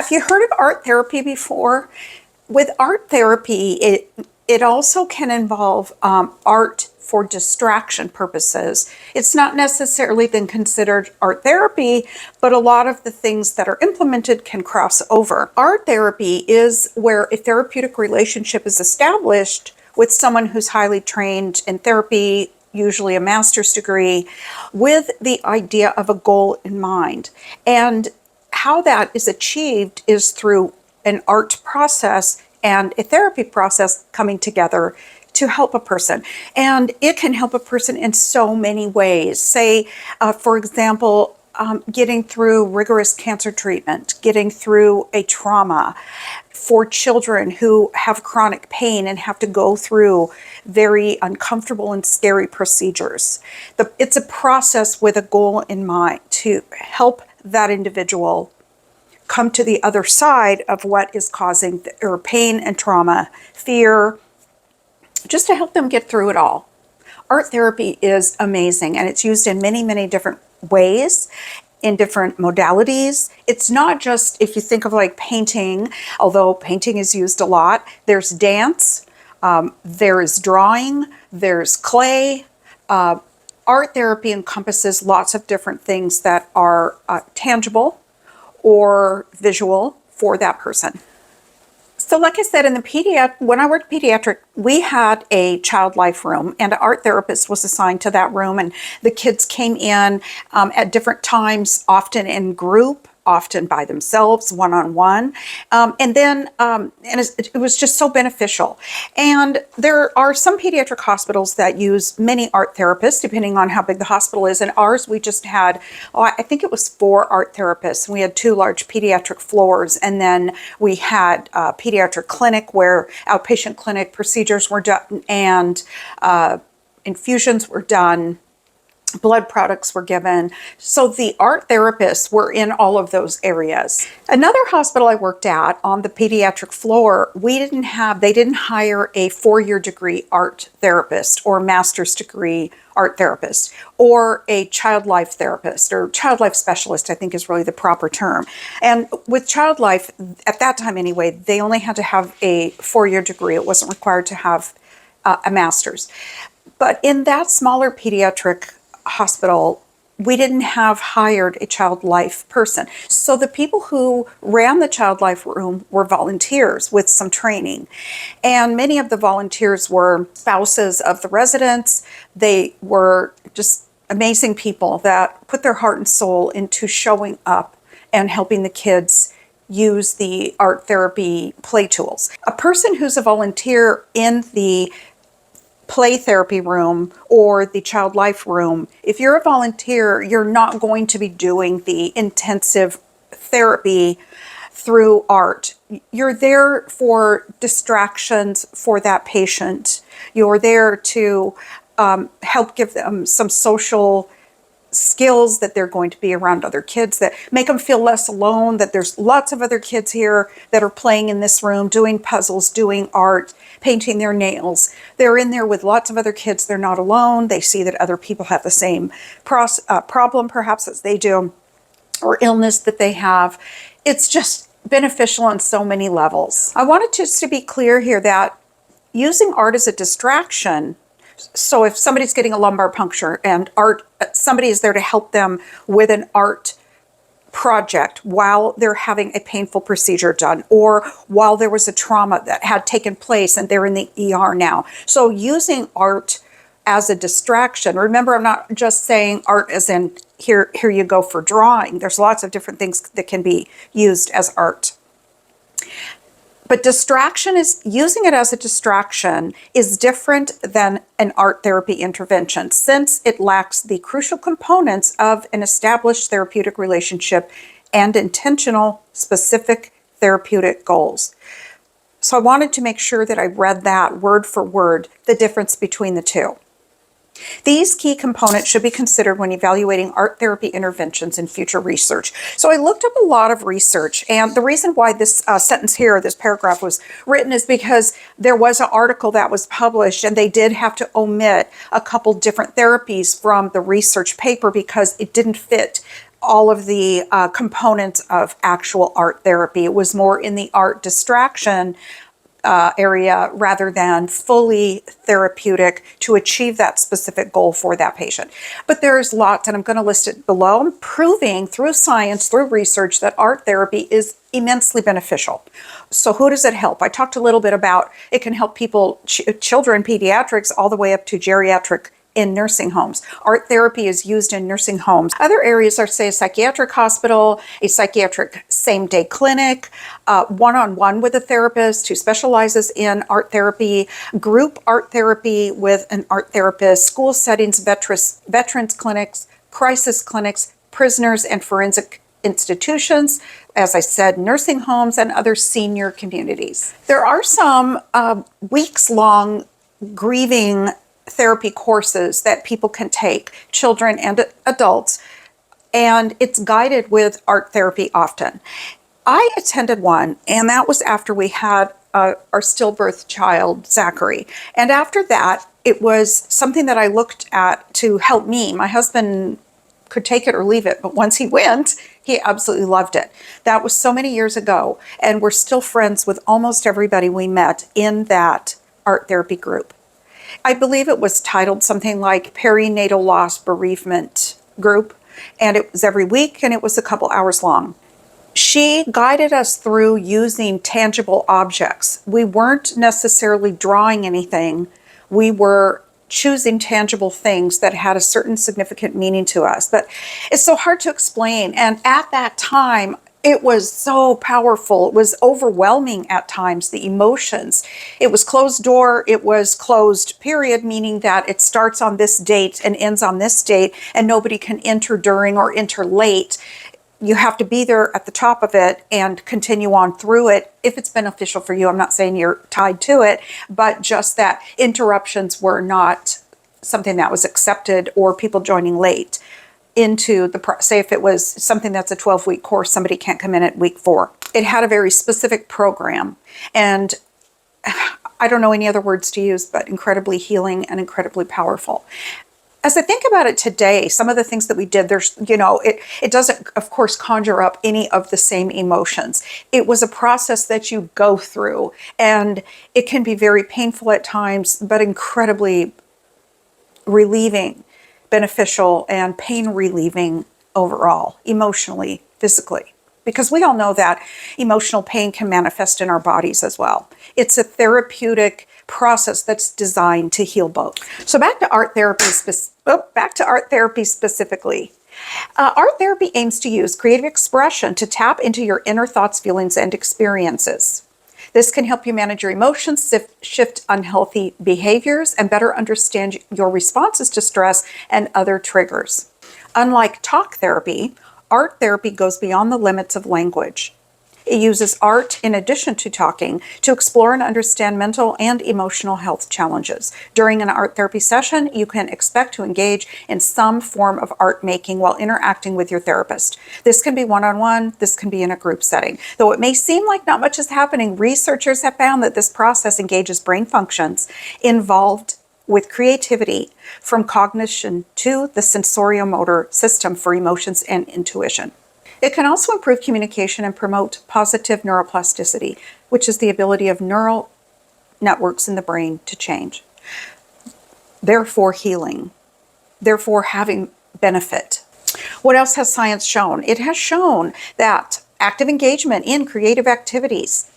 Have you heard of art therapy before? With art therapy, it also can involve art for distraction purposes. It's not necessarily been considered art therapy, but a lot of the things that are implemented can cross over. Art therapy is where a therapeutic relationship is established with someone who's highly trained in therapy, usually a master's degree, with the idea of a goal in mind. And how that is achieved is through an art process and a therapy process coming together to help a person. And it can help a person in so many ways. Say, for example, getting through rigorous cancer treatment, getting through a trauma. For children who have chronic pain and have to go through very uncomfortable and scary procedures. It's a process with a goal in mind to help that individual come to the other side of what is causing their pain and trauma, fear, just to help them get through it all. Art therapy is amazing, and it's used in many, many different ways, in different modalities. It's not just, if you think of like painting, although painting is used a lot, there's dance, there is drawing, there's clay. Art therapy encompasses lots of different things that are tangible or visual for that person. So like I said, when I worked pediatric, we had a child life room, and an art therapist was assigned to that room, and the kids came in at different times, often in group, often by themselves, one-on-one. It was just so beneficial. And there are some pediatric hospitals that use many art therapists, depending on how big the hospital is. And ours, we just had, I think it was 4 art therapists. We had 2 large pediatric floors. And then we had a pediatric clinic where outpatient clinic procedures were done and infusions were done. Blood products were given. So the art therapists were in all of those areas. Another hospital I worked at on the pediatric floor, they didn't hire a 4-year degree art therapist or master's degree art therapist or a child life therapist or child life specialist, I think is really the proper term. And with child life, at that time anyway, they only had to have a 4-year degree. It wasn't required to have a master's. But in that smaller pediatric hospital, we didn't have hired a child life person. So the people who ran the child life room were volunteers with some training. And many of the volunteers were spouses of the residents. They were just amazing people that put their heart and soul into showing up and helping the kids use the art therapy play tools. A person who's a volunteer in the play therapy room or the child life room, if you're a volunteer, you're not going to be doing the intensive therapy through art. You're there for distractions for that patient. You're there to help give them some social skills that they're going to be around other kids, that make them feel less alone, that there's lots of other kids here that are playing in this room, doing puzzles, doing art, painting their nails. They're in there with lots of other kids. They're not alone. They see that other people have the same problem perhaps as they do, or illness that they have. It's just beneficial on so many levels. I wanted just to be clear here that using art as a distraction, so if somebody's getting a lumbar puncture and somebody is there to help them with an art project while they're having a painful procedure done, or while there was a trauma that had taken place and they're in the ER now. So using art as a distraction. Remember, I'm not just saying art as in here you go for drawing. There's lots of different things that can be used as art. But using it as a distraction is different than an art therapy intervention, since it lacks the crucial components of an established therapeutic relationship and intentional, specific therapeutic goals. So I wanted to make sure that I read that word for word, the difference between the two. These key components should be considered when evaluating art therapy interventions in future research. So I looked up a lot of research, and the reason why this sentence here, this paragraph was written is because there was an article that was published and they did have to omit a couple different therapies from the research paper because it didn't fit all of the components of actual art therapy. It was more in the art distraction area rather than fully therapeutic to achieve that specific goal for that patient. But there's lots, and I'm going to list it below. I'm proving through science, through research, that art therapy is immensely beneficial. So who does it help? I talked a little bit about it can help people, children, pediatrics, all the way up to geriatric in nursing homes. Art therapy is used in nursing homes. Other areas are, say, a psychiatric hospital, a psychiatric same-day clinic, one-on-one with a therapist who specializes in art therapy, group art therapy with an art therapist, school settings, veterans clinics, crisis clinics, prisoners and forensic institutions, as I said, nursing homes, and other senior communities. There are some weeks-long grieving therapy courses that people can take, children and adults, and it's guided with art therapy often. I attended one, and that was after we had our stillbirth child, Zachary. And after that, it was something that I looked at to help me. My husband could take it or leave it, but once he went, he absolutely loved it. That was so many years ago, and we're still friends with almost everybody we met in that art therapy group. I believe it was titled something like Perinatal Loss Bereavement Group, and it was every week, and it was a couple hours long. She guided us through using tangible objects. We weren't necessarily drawing anything. We were choosing tangible things that had a certain significant meaning to us. But it's so hard to explain. And at that time, it was so powerful. It was overwhelming at times, the emotions. It was closed door. It was closed period, meaning that it starts on this date and ends on this date, and nobody can enter during or enter late. You have to be there at the top of it and continue on through it if it's beneficial for you. I'm not saying you're tied to it, but just that interruptions were not something that was accepted, or people joining late into the, say if it was something that's a 12-week course, somebody can't come in at week 4. It had a very specific program, and I don't know any other words to use, but incredibly healing and incredibly powerful. As I think about it today, some of the things that we did, there's, it doesn't, of course, conjure up any of the same emotions. It was a process that you go through, and it can be very painful at times, but incredibly relieving, beneficial, and pain relieving overall, emotionally, physically. Because we all know that emotional pain can manifest in our bodies as well. It's a therapeutic process that's designed to heal both. So back to art therapy specifically. Art therapy aims to use creative expression to tap into your inner thoughts, feelings, and experiences. This can help you manage your emotions, shift unhealthy behaviors, and better understand your responses to stress and other triggers. Unlike talk therapy, art therapy goes beyond the limits of language. It uses art in addition to talking to explore and understand mental and emotional health challenges. During an art therapy session, you can expect to engage in some form of art making while interacting with your therapist. This can be one-on-one, this can be in a group setting. Though it may seem like not much is happening, researchers have found that this process engages brain functions involved with creativity, from cognition to the sensoriomotor system for emotions and intuition. It can also improve communication and promote positive neuroplasticity, which is the ability of neural networks in the brain to change. Therefore healing, therefore having benefit. What else has science shown? It has shown that active engagement in creative activities,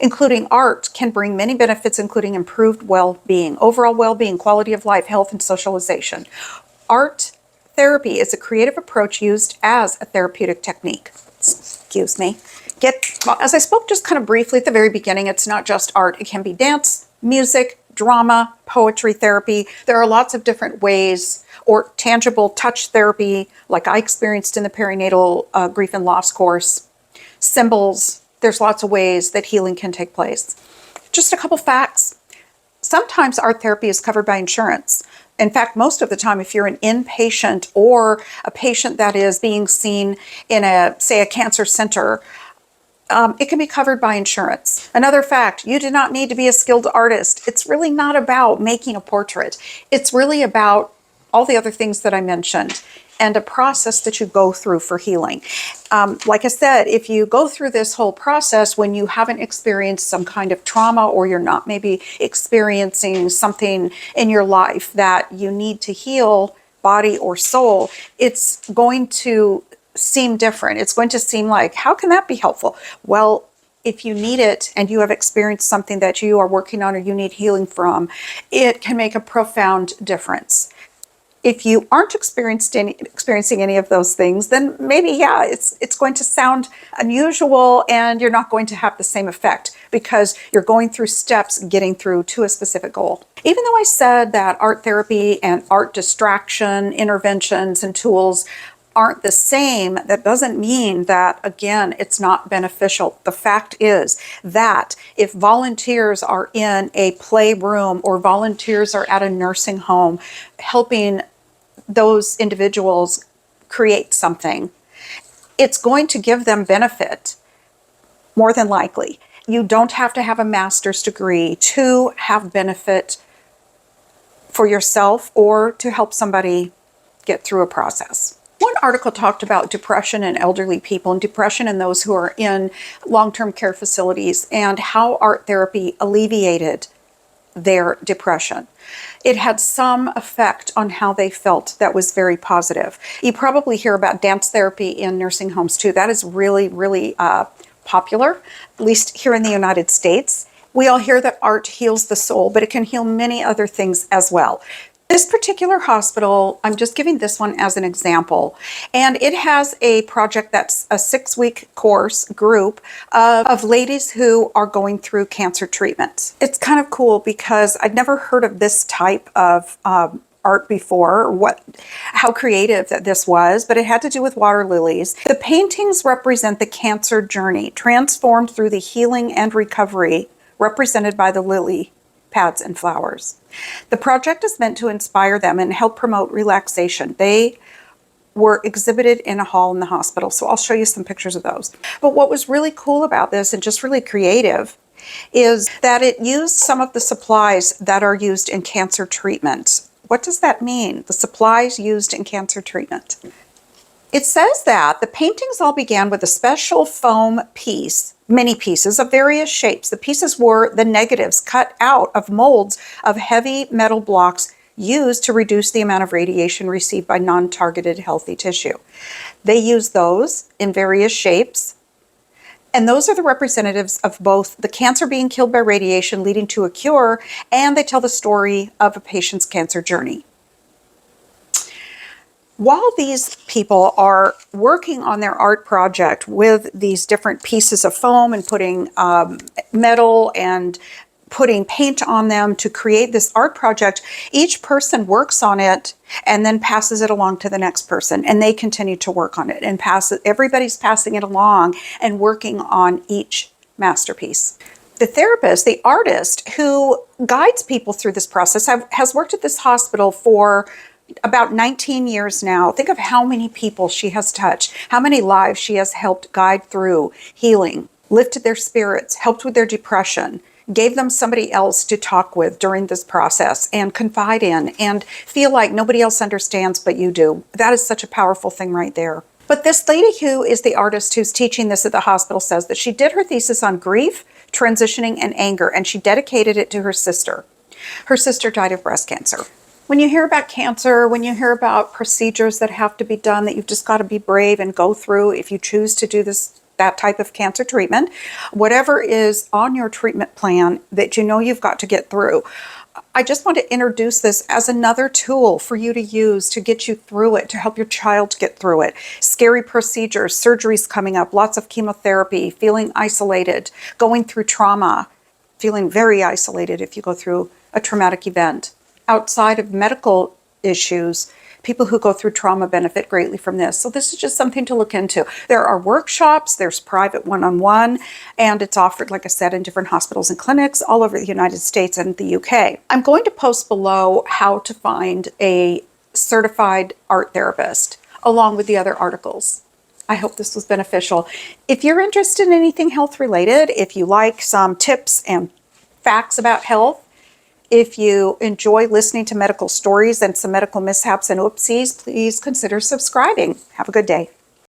including art, can bring many benefits, including improved well-being, overall well-being, quality of life, health, and socialization. Art therapy is a creative approach used as a therapeutic technique. Excuse me. As I spoke just kind of briefly at the very beginning, it's not just art. It can be dance, music, drama, poetry therapy. There are lots of different ways, or tangible touch therapy, like I experienced in the perinatal grief and loss course. Symbols. There's lots of ways that healing can take place. Just a couple facts. Sometimes art therapy is covered by insurance. In fact, most of the time, if you're an inpatient or a patient that is being seen in say a cancer center, it can be covered by insurance. Another fact, you do not need to be a skilled artist. It's really not about making a portrait. It's really about all the other things that I mentioned, and a process that you go through for healing. Like I said, if you go through this whole process when you haven't experienced some kind of trauma, or you're not maybe experiencing something in your life that you need to heal, body or soul, it's going to seem different. It's going to seem like, how can that be helpful? Well, if you need it and you have experienced something that you are working on or you need healing from, it can make a profound difference. If you aren't experiencing any of those things, then maybe, yeah, it's going to sound unusual and you're not going to have the same effect because you're going through steps getting through to a specific goal. Even though I said that art therapy and art distraction interventions and tools aren't the same, that doesn't mean that, again, it's not beneficial. The fact is that if volunteers are in a playroom or volunteers are at a nursing home helping those individuals create something, it's going to give them benefit, more than likely. You don't have to have a master's degree to have benefit for yourself or to help somebody get through a process. One article talked about depression in elderly people and depression in those who are in long-term care facilities and how art therapy alleviated their depression. It had some effect on how they felt that was very positive. You probably hear about dance therapy in nursing homes too. That is really, really popular, at least here in the United States. We all hear that art heals the soul, but it can heal many other things as well. This particular hospital, I'm just giving this one as an example, and it has a project that's a 6-week course group of ladies who are going through cancer treatment. It's kind of cool because I'd never heard of this type of art before, or how creative that this was, but it had to do with water lilies. The paintings represent the cancer journey, transformed through the healing and recovery represented by the lily pads and flowers. The project is meant to inspire them and help promote relaxation. They were exhibited in a hall in the hospital, so I'll show you some pictures of those. But what was really cool about this, and just really creative, is that it used some of the supplies that are used in cancer treatment. What does that mean? The supplies used in cancer treatment. It says that the paintings all began with a special foam piece, many pieces of various shapes. The pieces were the negatives cut out of molds of heavy metal blocks used to reduce the amount of radiation received by non-targeted healthy tissue. They use those in various shapes, and those are the representatives of both the cancer being killed by radiation leading to a cure, and they tell the story of a patient's cancer journey. While these people are working on their art project with these different pieces of foam and putting metal and putting paint on them to create this art project, each person works on it and then passes it along to the next person, and they continue to work on it and everybody's passing it along and working on each masterpiece. The therapist, the artist who guides people through this process, has worked at this hospital for about 19 years now. Think of how many people she has touched, how many lives she has helped guide through healing, lifted their spirits, helped with their depression, gave them somebody else to talk with during this process and confide in and feel like nobody else understands but you do. That is such a powerful thing right there. But this lady who is the artist who's teaching this at the hospital says that she did her thesis on grief, transitioning, and anger, and she dedicated it to her sister. Her sister died of breast cancer. When you hear about cancer, when you hear about procedures that have to be done, that you've just got to be brave and go through if you choose to do that type of cancer treatment, whatever is on your treatment plan that you know you've got to get through. I just want to introduce this as another tool for you to use to get you through it, to help your child get through it. Scary procedures, surgeries coming up, lots of chemotherapy, feeling isolated, going through trauma, feeling very isolated if you go through a traumatic event. Outside of medical issues, people who go through trauma benefit greatly from this. So this is just something to look into. There are workshops, there's private one-on-one, and it's offered, like I said, in different hospitals and clinics all over the United States and the UK. I'm going to post below how to find a certified art therapist, along with the other articles. I hope this was beneficial. If you're interested in anything health related, if you like some tips and facts about health, If you enjoy listening to medical stories and some medical mishaps and oopsies, please consider subscribing. Have a good day.